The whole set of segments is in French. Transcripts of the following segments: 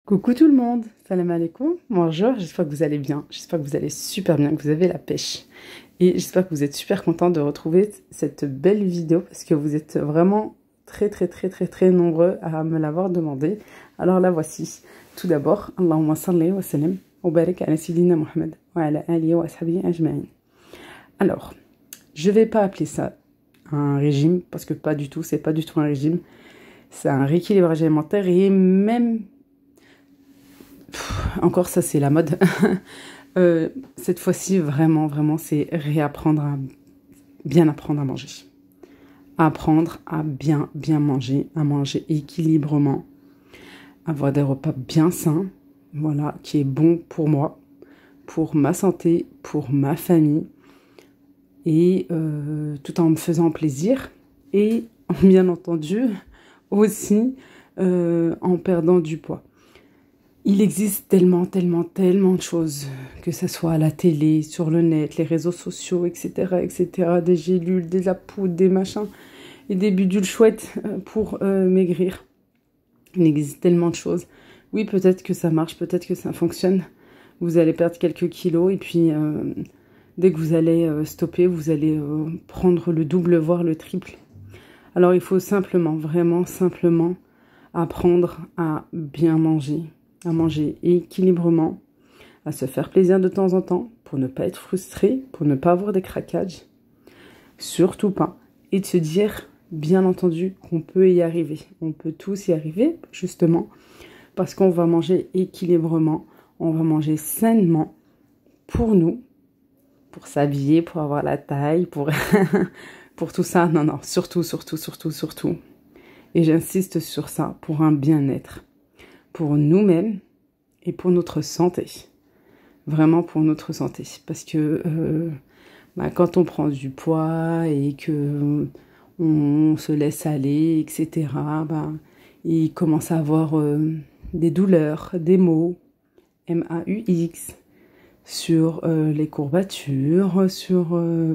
Coucou tout le monde, salam alaikum, bonjour, j'espère que vous allez bien, j'espère que vous allez super bien, que vous avez la pêche. Et j'espère que vous êtes super contents de retrouver cette belle vidéo parce que vous êtes vraiment très nombreux à me l'avoir demandé. Alors la voici. Tout d'abord, Allahumma salli wa sallim wa barik ala Sayyidina Muhammad wa ala alihi wa ashabihi ajma'in. Alors, je vais pas appeler ça un régime parce que pas du tout, c'est pas du tout un régime. C'est un rééquilibrage alimentaire et même... encore ça c'est la mode. Cette fois-ci vraiment c'est réapprendre à bien apprendre à manger. Apprendre à bien manger, à manger équilibrement, avoir des repas bien sains, voilà, qui est bon pour moi, pour ma santé, pour ma famille, et tout en me faisant plaisir, et bien entendu aussi en perdant du poids. Il existe tellement de choses, que ce soit à la télé, sur le net, les réseaux sociaux, etc., des gélules, des poudres, des machins, et des bidules chouettes pour maigrir. Il existe tellement de choses. Oui, peut-être que ça marche, peut-être que ça fonctionne. Vous allez perdre quelques kilos, et puis dès que vous allez stopper, vous allez prendre le double, voire le triple. Alors il faut simplement, vraiment simplement, apprendre à bien manger. À manger équilibrement, à se faire plaisir de temps en temps, pour ne pas être frustré, pour ne pas avoir des craquages, surtout pas, et de se dire, bien entendu, qu'on peut y arriver. On peut tous y arriver, justement, parce qu'on va manger équilibrement, on va manger sainement, pour nous, pour s'habiller, pour avoir la taille, pour, pour tout ça. Non, surtout. Et j'insiste sur ça, pour un bien-être. Pour nous-mêmes et pour notre santé. Vraiment pour notre santé. Parce que quand on prend du poids et que on se laisse aller, etc., il commence à avoir des douleurs, des maux, MAUX, sur les courbatures, sur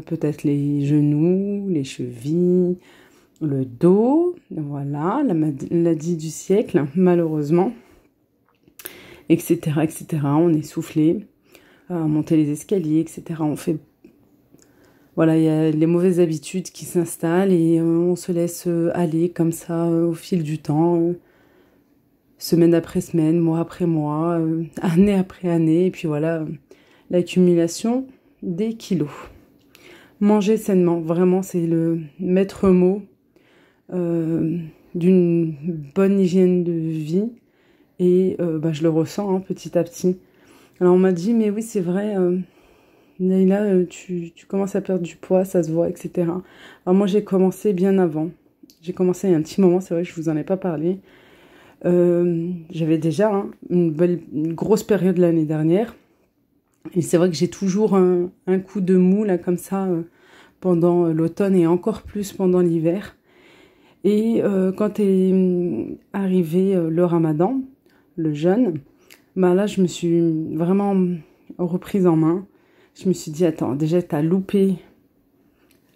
peut-être les genoux, les chevilles, le dos, voilà, la maladie du siècle, malheureusement. Etc. On est soufflé à monter les escaliers, etc. On fait... Voilà, il y a les mauvaises habitudes qui s'installent et on se laisse aller comme ça au fil du temps, semaine après semaine, mois après mois, année après année. Et puis voilà, l'accumulation des kilos. Manger sainement, vraiment, c'est le maître mot d'une bonne hygiène de vie. Et je le ressens petit à petit. Alors on m'a dit, mais oui c'est vrai, Leïla, tu commences à perdre du poids, ça se voit, etc. Alors moi j'ai commencé bien avant. J'ai commencé il y a un petit moment, c'est vrai que je vous en ai pas parlé. J'avais déjà une grosse période l'année dernière. Et c'est vrai que j'ai toujours un coup de mou là comme ça pendant l'automne et encore plus pendant l'hiver. Et quand est arrivé le Ramadan, le jeûne, là je me suis vraiment reprise en main. Je me suis dit, attends, déjà t'as loupé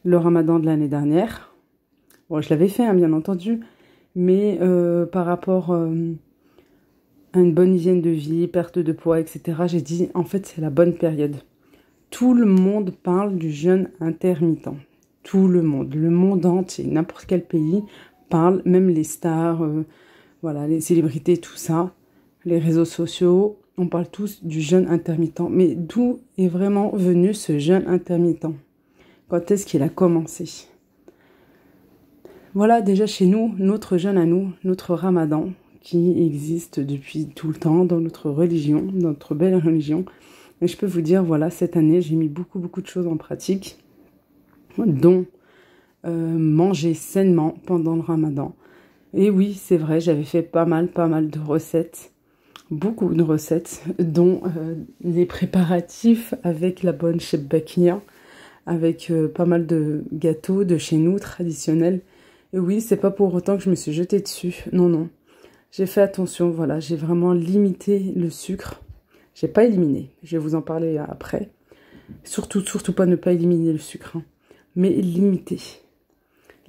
le Ramadan de l'année dernière. Bon, je l'avais fait, bien entendu, mais par rapport à une bonne hygiène de vie, perte de poids, etc., j'ai dit, en fait, c'est la bonne période. Tout le monde parle du jeûne intermittent. Tout le monde entier, n'importe quel pays parle, même les stars, voilà, les célébrités, tout ça. Les réseaux sociaux, on parle tous du jeûne intermittent. Mais d'où est vraiment venu ce jeûne intermittent? Quand est-ce qu'il a commencé? Voilà déjà chez nous, notre jeûne à nous, notre Ramadan, qui existe depuis tout le temps dans notre religion, notre belle religion. Et je peux vous dire, voilà, cette année, j'ai mis beaucoup de choses en pratique, dont manger sainement pendant le Ramadan. Et oui, c'est vrai, j'avais fait pas mal de recettes. Beaucoup de recettes, dont les préparatifs avec la bonne chef Bakia, avec pas mal de gâteaux de chez nous, traditionnels. Et oui, c'est pas pour autant que je me suis jetée dessus. Non. J'ai fait attention, voilà, j'ai vraiment limité le sucre. J'ai pas éliminé, je vais vous en parler après. Surtout pas ne pas éliminer le sucre, mais limiter.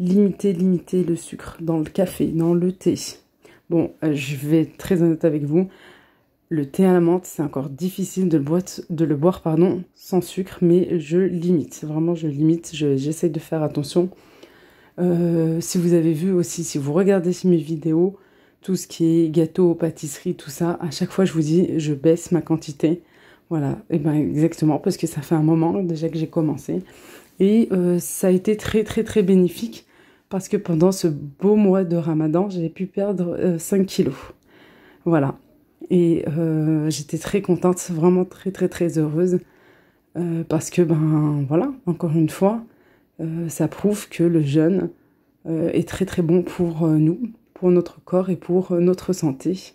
Limiter le sucre dans le café, dans le thé. Bon, je vais être très honnête avec vous. Le thé à la menthe, c'est encore difficile de le boire, pardon, sans sucre, mais je limite. Vraiment, je limite. J'essaie de faire attention. Si vous avez vu aussi, si vous regardez mes vidéos, tout ce qui est gâteau, pâtisserie, tout ça, à chaque fois, je vous dis, je baisse ma quantité. Voilà, et ben exactement, parce que ça fait un moment déjà que j'ai commencé. Et ça a été très, très, très bénéfique, parce que pendant ce beau mois de Ramadan, j'ai pu perdre 5 kilos. Voilà. Et j'étais très contente, vraiment très, très, très heureuse. Parce que, ben voilà, encore une fois, ça prouve que le jeûne est très, très bon pour nous, pour notre corps et pour notre santé.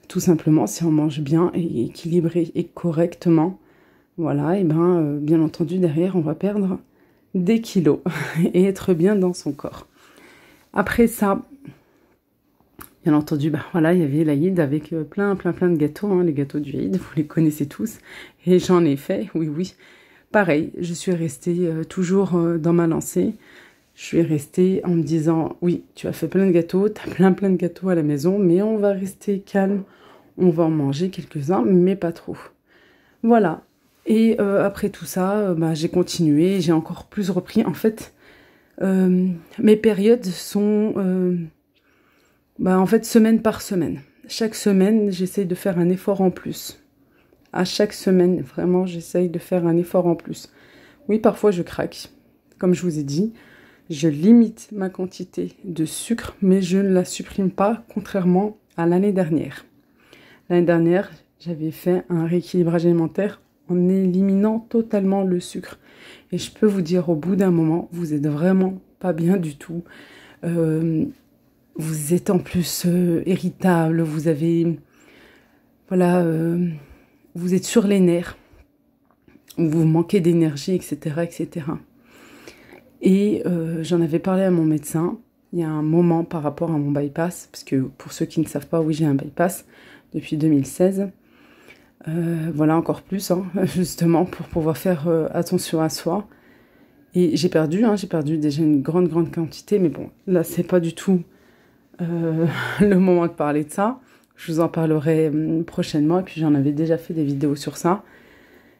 Tout simplement, si on mange bien et équilibré et correctement, voilà, et ben, bien entendu, derrière, on va perdre des kilos et être bien dans son corps. Après ça, bien entendu, bah voilà, il y avait l'Aïd avec plein de gâteaux, hein, les gâteaux du Aïd, vous les connaissez tous, et j'en ai fait, oui, oui. Pareil, je suis restée toujours dans ma lancée. Je suis restée en me disant, oui, tu as fait plein de gâteaux, tu as plein de gâteaux à la maison, mais on va rester calme, on va en manger quelques-uns, mais pas trop. Voilà. Et après tout ça, bah, j'ai continué, j'ai encore plus repris. En fait, mes périodes sont, bah, en fait, semaine par semaine. Chaque semaine, j'essaye de faire un effort en plus. À chaque semaine, vraiment, j'essaye de faire un effort en plus. Oui, parfois, je craque, comme je vous ai dit. Je limite ma quantité de sucre, mais je ne la supprime pas, contrairement à l'année dernière. L'année dernière, j'avais fait un rééquilibrage alimentaire en éliminant totalement le sucre. Et je peux vous dire, au bout d'un moment, vous êtes vraiment pas bien du tout. Vous êtes en plus irritable, vous avez... Voilà, vous êtes sur les nerfs, vous manquez d'énergie, etc., etc. Et j'en avais parlé à mon médecin il y a un moment par rapport à mon bypass, parce que pour ceux qui ne savent pas, oui, j'ai un bypass depuis 2016. Voilà, encore plus, hein, justement, pour pouvoir faire attention à soi. Et j'ai perdu déjà une grande quantité, mais bon, là, c'est pas du tout le moment de parler de ça. Je vous en parlerai prochainement, et puis j'en avais déjà fait des vidéos sur ça.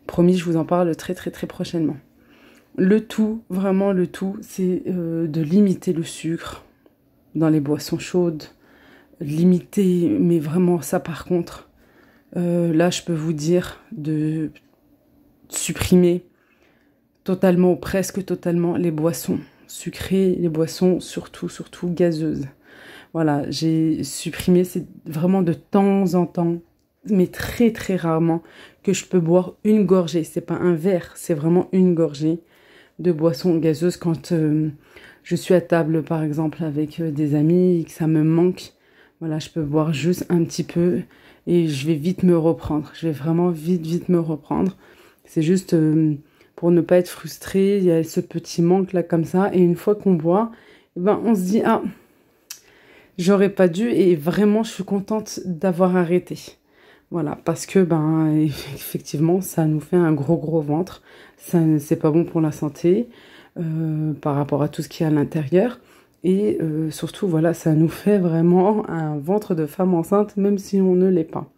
Promis, je vous en parle très prochainement. Le tout, vraiment le tout, c'est de limiter le sucre dans les boissons chaudes. Limiter, mais vraiment ça par contre, là je peux vous dire de supprimer totalement ou presque totalement les boissons sucrées, les boissons surtout gazeuses. Voilà, j'ai supprimé, c'est vraiment de temps en temps, mais très rarement, que je peux boire une gorgée. C'est pas un verre, c'est vraiment une gorgée de boissons gazeuses quand je suis à table, par exemple, avec des amis et que ça me manque. Voilà, je peux boire juste un petit peu et je vais vite me reprendre. Je vais vraiment vite me reprendre. C'est juste pour ne pas être frustré. Il y a ce petit manque là comme ça. Et une fois qu'on boit, ben, on se dit, ah, j'aurais pas dû. Et vraiment, je suis contente d'avoir arrêté. Voilà, parce que ben effectivement, ça nous fait un gros ventre. Ça, c'est pas bon pour la santé par rapport à tout ce qu'il y a à l'intérieur. Et surtout, voilà, ça nous fait vraiment un ventre de femme enceinte, même si on ne l'est pas.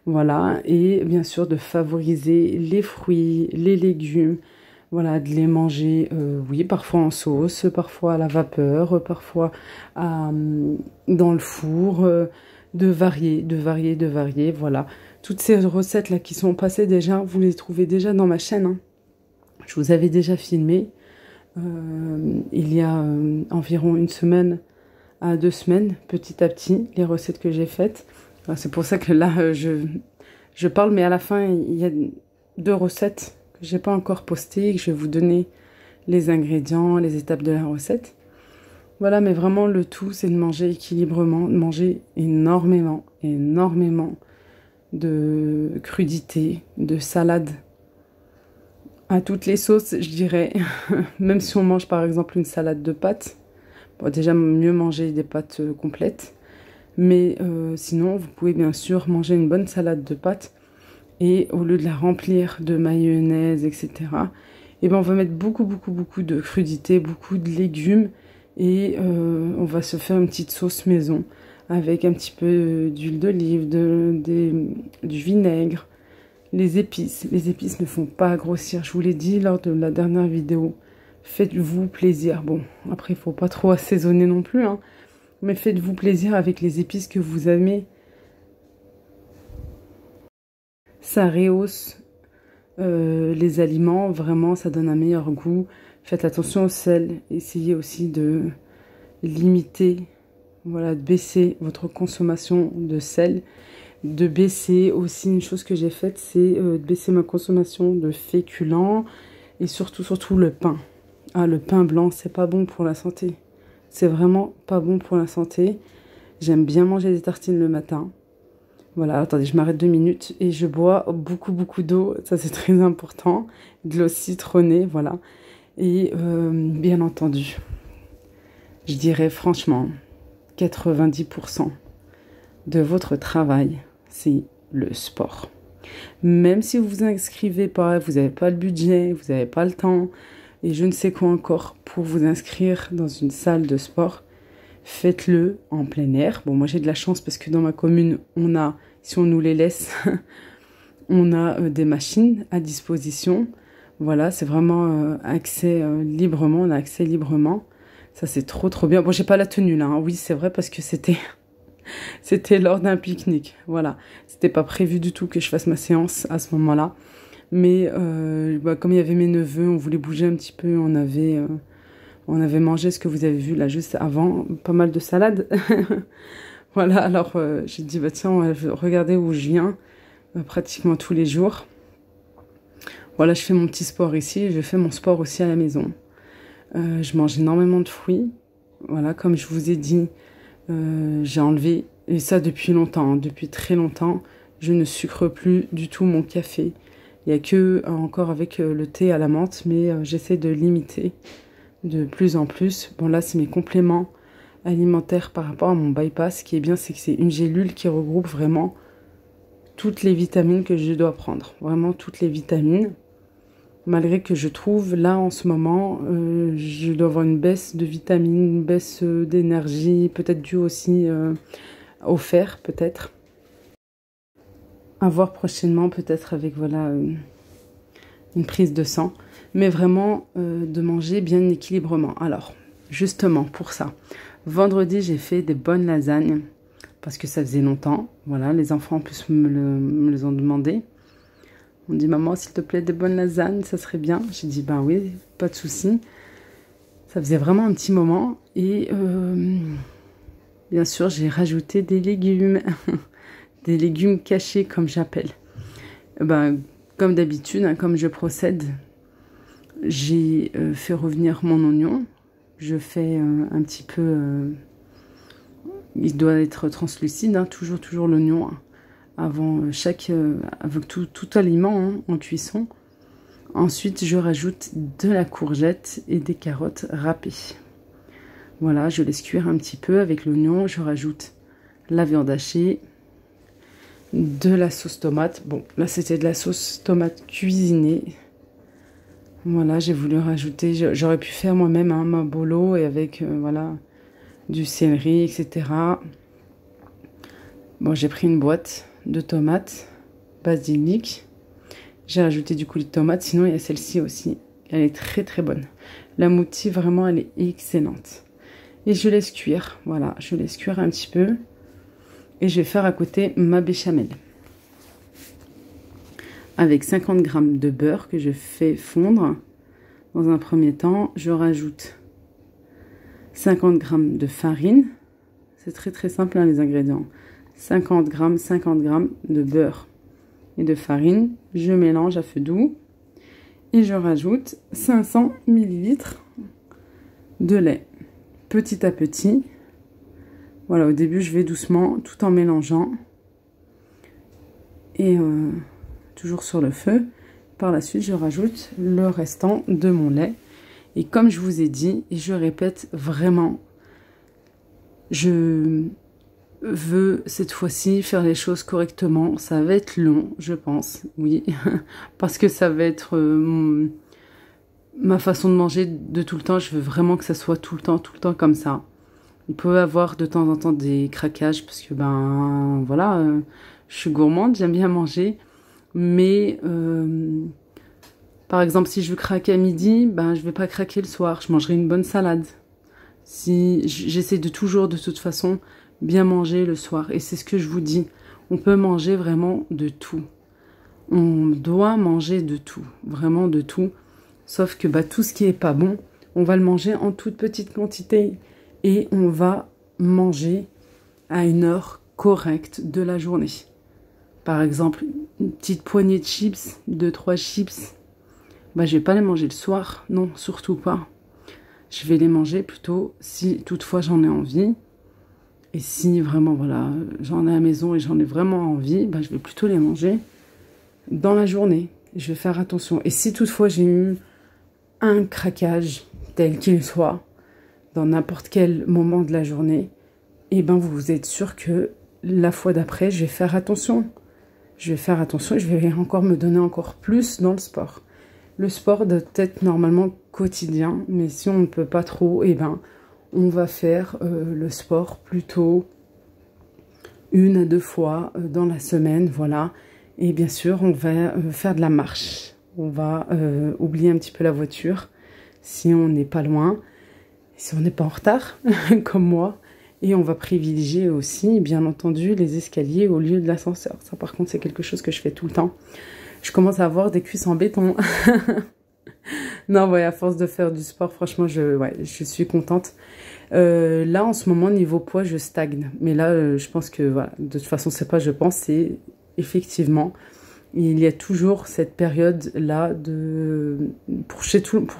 Voilà, et bien sûr de favoriser les fruits, les légumes, voilà, de les manger, oui, parfois en sauce, parfois à la vapeur, parfois dans le four, de varier, voilà. Toutes ces recettes-là qui sont passées déjà, vous les trouvez déjà dans ma chaîne, hein. Je vous avais déjà filmé il y a environ 1 semaine à 2 semaines, petit à petit, les recettes que j'ai faites. Alors, c'est pour ça que là, je parle, mais à la fin, il y a 2 recettes que j'ai pas encore postées et que je vais vous donner les ingrédients, les étapes de la recette. Voilà, mais vraiment, le tout, c'est de manger équilibrement, de manger énormément de crudités, de salades à toutes les sauces, je dirais. Même si on mange par exemple une salade de pâtes, bon, déjà mieux manger des pâtes complètes, mais sinon vous pouvez bien sûr manger une bonne salade de pâtes et au lieu de la remplir de mayonnaise, etc., et ben on va mettre beaucoup de crudités, beaucoup de légumes et on va se faire une petite sauce maison avec un petit peu d'huile d'olive, du vinaigre, les épices. Les épices ne font pas grossir. Je vous l'ai dit lors de la dernière vidéo. Faites-vous plaisir. Bon, après, il ne faut pas trop assaisonner non plus, hein, mais faites-vous plaisir avec les épices que vous aimez. Ça rehausse les aliments, vraiment, ça donne un meilleur goût. Faites attention au sel. Essayez aussi de limiter, voilà, de baisser votre consommation de sel. De baisser aussi, une chose que j'ai faite, c'est de baisser ma consommation de féculents et surtout le pain. Ah, le pain blanc, c'est pas bon pour la santé. C'est vraiment pas bon pour la santé. J'aime bien manger des tartines le matin. Voilà, attendez, je m'arrête 2 minutes et je bois beaucoup d'eau. Ça, c'est très important. De l'eau citronnée, voilà. Et bien entendu, je dirais franchement, 90% de votre travail, c'est le sport. Même si vous vous inscrivez pas, vous n'avez pas le budget, vous n'avez pas le temps, et je ne sais quoi encore pour vous inscrire dans une salle de sport, faites-le en plein air. Bon, moi j'ai de la chance parce que dans ma commune, on a, si on nous les laisse, on a des machines à disposition. Voilà, c'est vraiment accès librement, on a accès librement. Ça c'est trop bien. Bon, j'ai pas la tenue là, hein. Oui, c'est vrai parce que c'était lors d'un pique-nique. Voilà, c'était pas prévu du tout que je fasse ma séance à ce moment-là. Mais comme il y avait mes neveux, on voulait bouger un petit peu, on avait mangé ce que vous avez vu là juste avant, pas mal de salade. Voilà, alors j'ai dit, bah tiens, on va regarder où je viens pratiquement tous les jours. Voilà, je fais mon petit sport ici, je fais mon sport aussi à la maison. Je mange énormément de fruits. Voilà, comme je vous ai dit, j'ai enlevé, et ça depuis longtemps, hein, depuis très longtemps, je ne sucre plus du tout mon café. Il n'y a que encore avec le thé à la menthe, mais j'essaie de limiter de plus en plus. Bon là, c'est mes compléments alimentaires par rapport à mon bypass. Ce qui est bien, c'est que c'est une gélule qui regroupe vraiment toutes les vitamines que je dois prendre. Vraiment toutes les vitamines. Malgré que je trouve, là, en ce moment, je dois avoir une baisse de vitamines, une baisse d'énergie, peut-être due aussi au fer, peut-être. À voir prochainement, peut-être avec, voilà, une prise de sang. Mais vraiment, de manger bien équilibrement. Alors, justement, pour ça, vendredi, j'ai fait des bonnes lasagnes, parce que ça faisait longtemps. Voilà, les enfants en plus me les ont demandé. On dit, maman, s'il te plaît, des bonnes lasagnes, ça serait bien. J'ai dit, ben oui, pas de souci. Ça faisait vraiment un petit moment. Et bien sûr, j'ai rajouté des légumes. Des légumes cachés, comme j'appelle. Ben, comme d'habitude, hein, comme je procède, j'ai fait revenir mon oignon. Je fais un petit peu... il doit être translucide, hein, toujours l'oignon, hein, avant avec tout aliment, hein, en cuisson. Ensuite, je rajoute de la courgette et des carottes râpées. Voilà, je laisse cuire un petit peu avec l'oignon. Je rajoute la viande hachée, de la sauce tomate. Bon, là, c'était de la sauce tomate cuisinée. Voilà, j'ai voulu rajouter... J'aurais pu faire moi-même hein, ma bolo et avec, voilà, du céleri, etc. Bon, j'ai pris une boîte de tomates, basilic. J'ai rajouté du coulis de tomate, sinon il y a celle-ci aussi. Elle est très bonne. La moutie, vraiment, elle est excellente. Et je laisse cuire, voilà, je laisse cuire un petit peu. Et je vais faire à côté ma béchamel. Avec 50 g de beurre que je fais fondre. Dans un premier temps, je rajoute 50 g de farine. C'est très simple hein, les ingrédients. 50 g de beurre et de farine. Je mélange à feu doux. Et je rajoute 500 ml de lait. Petit à petit. Voilà, au début, je vais doucement, tout en mélangeant. Et toujours sur le feu. Par la suite, je rajoute le restant de mon lait. Et comme je vous ai dit, et je répète vraiment, je veux cette fois-ci faire les choses correctement. Ça va être long, je pense, oui. Parce que ça va être ma façon de manger de tout le temps. Je veux vraiment que ça soit tout le temps comme ça. Il peut y avoir de temps en temps des craquages parce que ben voilà, je suis gourmande, j'aime bien manger. Mais par exemple, si je veux craquer à midi, ben je vais pas craquer le soir. Je mangerai une bonne salade. Si j'essaie de toujours, de toute façon, bien manger le soir. Et c'est ce que je vous dis. On peut manger vraiment de tout. On doit manger de tout, vraiment de tout. Sauf que bah, tout ce qui est pas bon, on va le manger en toute petite quantité. Et on va manger à une heure correcte de la journée. Par exemple, une petite poignée de chips, 2-3 chips, bah, je vais pas les manger le soir, non, surtout pas. Je vais les manger plutôt si toutefois j'en ai envie. Et si vraiment, voilà, j'en ai à la maison et j'en ai vraiment envie, bah, je vais plutôt les manger dans la journée. Je vais faire attention. Et si toutefois j'ai eu un craquage, tel qu'il soit, dans n'importe quel moment de la journée, et ben vous êtes sûr que la fois d'après, je vais faire attention. Je vais faire attention et je vais encore me donner encore plus dans le sport. Le sport doit être normalement quotidien, mais si on ne peut pas trop, eh ben, on va faire le sport plutôt 1 à 2 fois dans la semaine, voilà. Et bien sûr, on va faire de la marche. On va oublier un petit peu la voiture si on n'est pas loin, si on n'est pas en retard, comme moi. Et on va privilégier aussi, bien entendu, les escaliers au lieu de l'ascenseur. Ça, par contre, c'est quelque chose que je fais tout le temps. Je commence à avoir des cuisses en béton. Non, ouais, à force de faire du sport, franchement, je suis contente. Là, en ce moment, niveau poids, je stagne. Mais là, je pense que, voilà, de toute façon, c'est pas je pense, c'est effectivement, il y a toujours cette période-là pour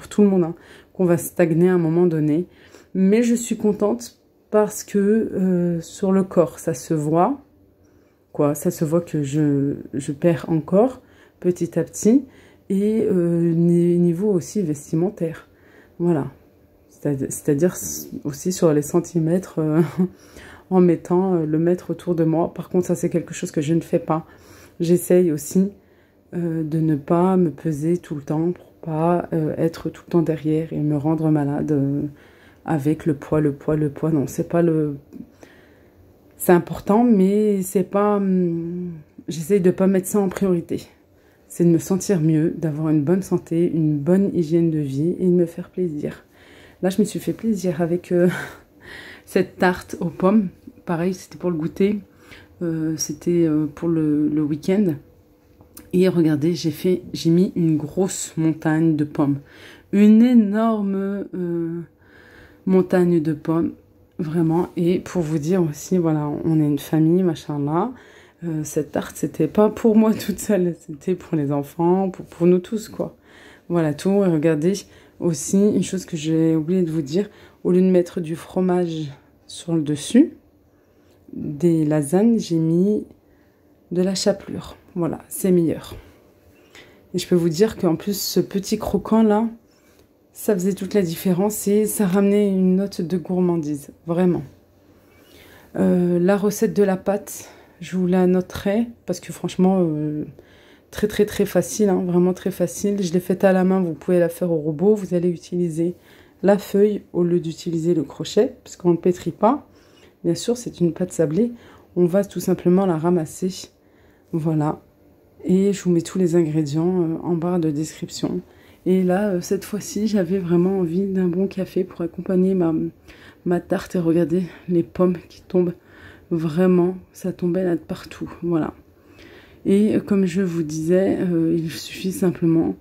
tout le monde, hein, qu'on va stagner à un moment donné. Mais je suis contente parce que sur le corps, ça se voit, quoi. Ça se voit que je perds encore petit à petit. Et niveau aussi vestimentaire. Voilà. C'est-à-dire aussi sur les centimètres en mettant le mètre autour de moi. Par contre, ça c'est quelque chose que je ne fais pas. J'essaye aussi de ne pas me peser tout le temps pour pas être tout le temps derrière et me rendre malade avec le poids. Non, c'est pas le... C'est important, mais c'est pas... J'essaye de pas mettre ça en priorité. C'est de me sentir mieux, d'avoir une bonne santé, une bonne hygiène de vie et de me faire plaisir. Là, je me suis fait plaisir avec cette tarte aux pommes. Pareil, c'était pour le goûter. C'était pour le week-end. Et regardez, j'ai mis une grosse montagne de pommes. Une énorme montagne de pommes. Vraiment. Et pour vous dire aussi, voilà, on est une famille, machallah. Cette tarte, c'était pas pour moi toute seule, c'était pour les enfants, pour nous tous, quoi. Voilà tout. Et regardez aussi, une chose que j'ai oublié de vous dire, au lieu de mettre du fromage sur le dessus des lasagnes, j'ai mis de la chapelure. Voilà, c'est meilleur. Et je peux vous dire qu'en plus, ce petit croquant-là, ça faisait toute la différence et ça ramenait une note de gourmandise, vraiment. La recette de la pâte, je vous la noterai parce que franchement, très très très facile, hein, vraiment très facile. Je l'ai faite à la main, vous pouvez la faire au robot. Vous allez utiliser la feuille au lieu d'utiliser le crochet parce qu'on ne pétrit pas. Bien sûr, c'est une pâte sablée. On va tout simplement la ramasser. Voilà. Et je vous mets tous les ingrédients en barre de description. Et là, cette fois-ci, j'avais vraiment envie d'un bon café pour accompagner ma tarte. Et regardez les pommes qui tombent. Vraiment, ça tombait là de partout. Voilà. Et comme je vous disais, il suffit simplement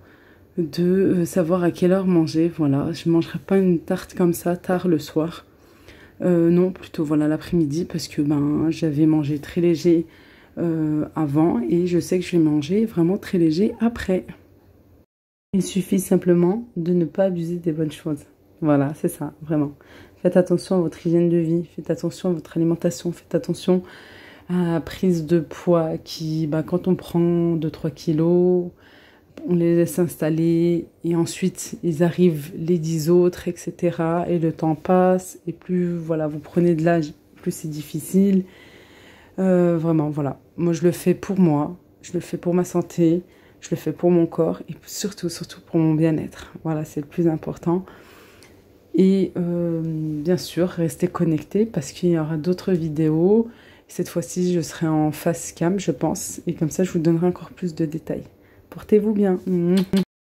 de savoir à quelle heure manger. Voilà, je ne mangerai pas une tarte comme ça tard le soir. Non, plutôt voilà l'après-midi parce que ben j'avais mangé très léger avant et je sais que je vais manger vraiment très léger après. Il suffit simplement de ne pas abuser des bonnes choses. Voilà, c'est ça, vraiment. Faites attention à votre hygiène de vie, faites attention à votre alimentation, faites attention à la prise de poids qui, bah, quand on prend 2-3 kilos, on les laisse installer et ensuite ils arrivent les 10 autres, etc. Et le temps passe et plus voilà, vous prenez de l'âge, plus c'est difficile. Vraiment, voilà. Moi, je le fais pour moi, je le fais pour ma santé, je le fais pour mon corps et surtout pour mon bien-être. Voilà, c'est le plus important. Et bien sûr, restez connectés parce qu'il y aura d'autres vidéos. Cette fois-ci, je serai en face cam, je pense. Et comme ça, je vous donnerai encore plus de détails. Portez-vous bien.